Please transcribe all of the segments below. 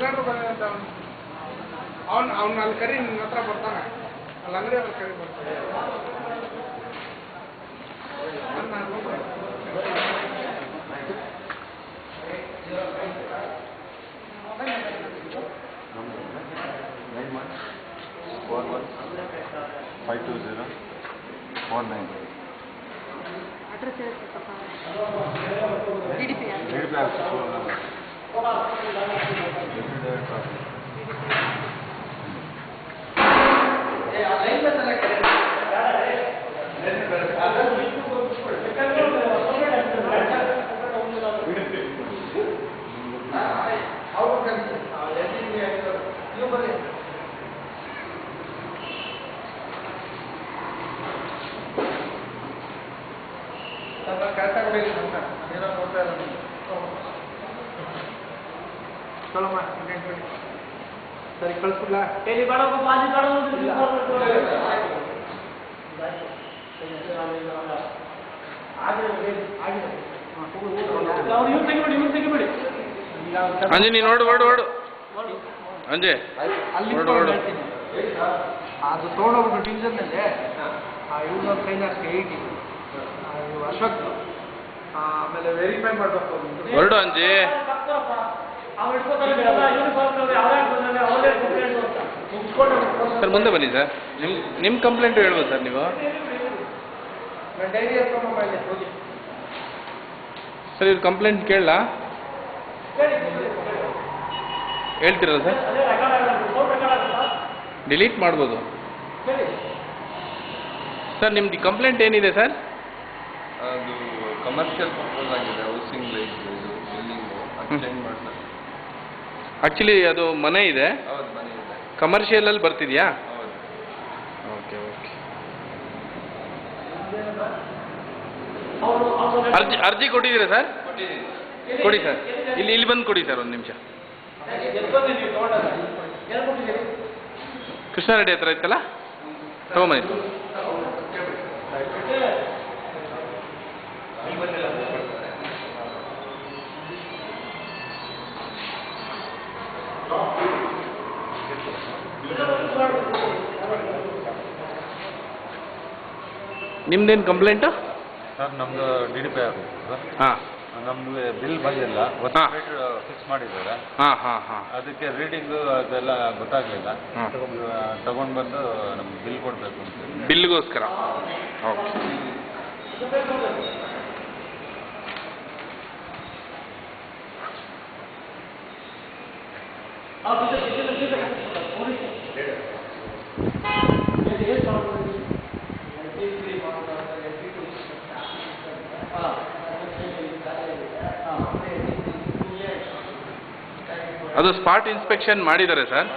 cylinder ಬಂದಿದೆ ಅವ್ನು ಅಲ್ಲಿ ಕರಿ ನಿನ್ನ ಹತ್ರ ಬರ್ತಾನೆ ಅಲ್ಲಿ ಅಂಗಡಿ ಅಲ್ಲಿ ಕರಿ ಬರ್ತಾನೆ ಅಡ್ರೆಸ್ ಸರಿ ಕಳಿಸ್ಬಿಡ್ಲಾ ಅಂಜನಿ ನೋಡು ಓಡು ಓಡು ಅಂಜೆ ಅಲ್ಲಿ ಅದು ತೊಗೊಂಡೋಗ್ಬಿಟ್ಟು ಡಿವಿಷನ್ನಲ್ಲಿ ಇವ್ರ ಫೈನಾನ್ಸ್ಗೆ 80 ಅಶ್ವಕ್ ಆಮೇಲೆ ವೆರಿಫೈ ಮಾಡಬೇಕು ಹೊರಡು ಅಂಜಿ ಸರ್ ಮುಂದೆ ಬನ್ನಿ ಸರ್ ನಿಮ್ಮ ಕಂಪ್ಲೇಂಟು ಹೇಳ್ಬೋದು ಸರ್ ನೀವು ಸರ್ ಇವ್ರ ಕಂಪ್ಲೇಂಟ್ ಕೇಳಲಾ ಹೇಳ್ತೀರಲ್ಲ ಸರ್ ಡಿಲೀಟ್ ಮಾಡ್ಬೋದು ಸರ್ ನಿಮ್ದು ಕಂಪ್ಲೇಂಟ್ ಏನಿದೆ ಸರ್ ಅದು ಕಮರ್ಷಿಯಲ್ ಪರ್ಪಸ್ ಆಗಿದೆ ಹೌಸಿಂಗ್ ಲೈಕ್ ಬಿಲ್ಡಿಂಗು ಅದು ಚೇಂಜ್ ಮಾಡ್ತಾರೆ ಆ್ಯಕ್ಚುಲಿ ಅದು ಮನೆ ಇದೆ ಹೌದು ಮನೆ ಇದೆ ಕಮರ್ಷಿಯಲಲ್ಲಿ ಬರ್ತಿದೆಯಾ ಹೌದು ಓಕೆ ಓಕೆ ಅರ್ಜಿ ಕೊಟ್ಟಿದ್ದೀರಾ ಸರ್ ಕೊಡಿ ಸರ್ ಇಲ್ಲಿ ಬಂದು ಕೊಡಿ ಸರ್ ಒಂದು ನಿಮಿಷ ಕೃಷ್ಣಾರೆಡ್ಡಿ ಹತ್ರ ಇತ್ತಲ್ಲ ತಗೊಂಬಂದಿತ್ತು ನಿಮ್ದೇನು ಕಂಪ್ಲೇಂಟು ಸರ್ ನಮ್ಮದು DDP ಆಗಿದೆ ಸರ್ ಹಾಂ ನಮಗೆ ಬಿಲ್ ಬಂದಿಲ್ಲ ರೇಟ್ ಫಿಕ್ಸ್ ಮಾಡಿದ್ದಾರೆ ಅದಕ್ಕೆ ರೀಡಿಂಗು ಅದೆಲ್ಲ ಗೊತ್ತಾಗಲಿಲ್ಲ ತಗೊಂಡು ಬಂದು ನಮ್ಗೆ ಬಿಲ್ ಕೊಡಬೇಕು ಅಂತ ಬಿಲ್ಗೋಸ್ಕರ ಓಕೆ ಅದು ಸ್ಪಾಟ್ ಇನ್ಸ್ಪೆಕ್ಷನ್ ಮಾಡಿದ್ದಾರೆ ಸರ್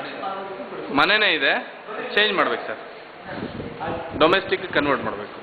ಮನೆನೇ ಇದೆ ಚೇಂಜ್ ಮಾಡ್ಬೇಕು ಸರ್ ಡೊಮೆಸ್ಟಿಕ್ ಕನ್ವರ್ಟ್ ಮಾಡಬೇಕು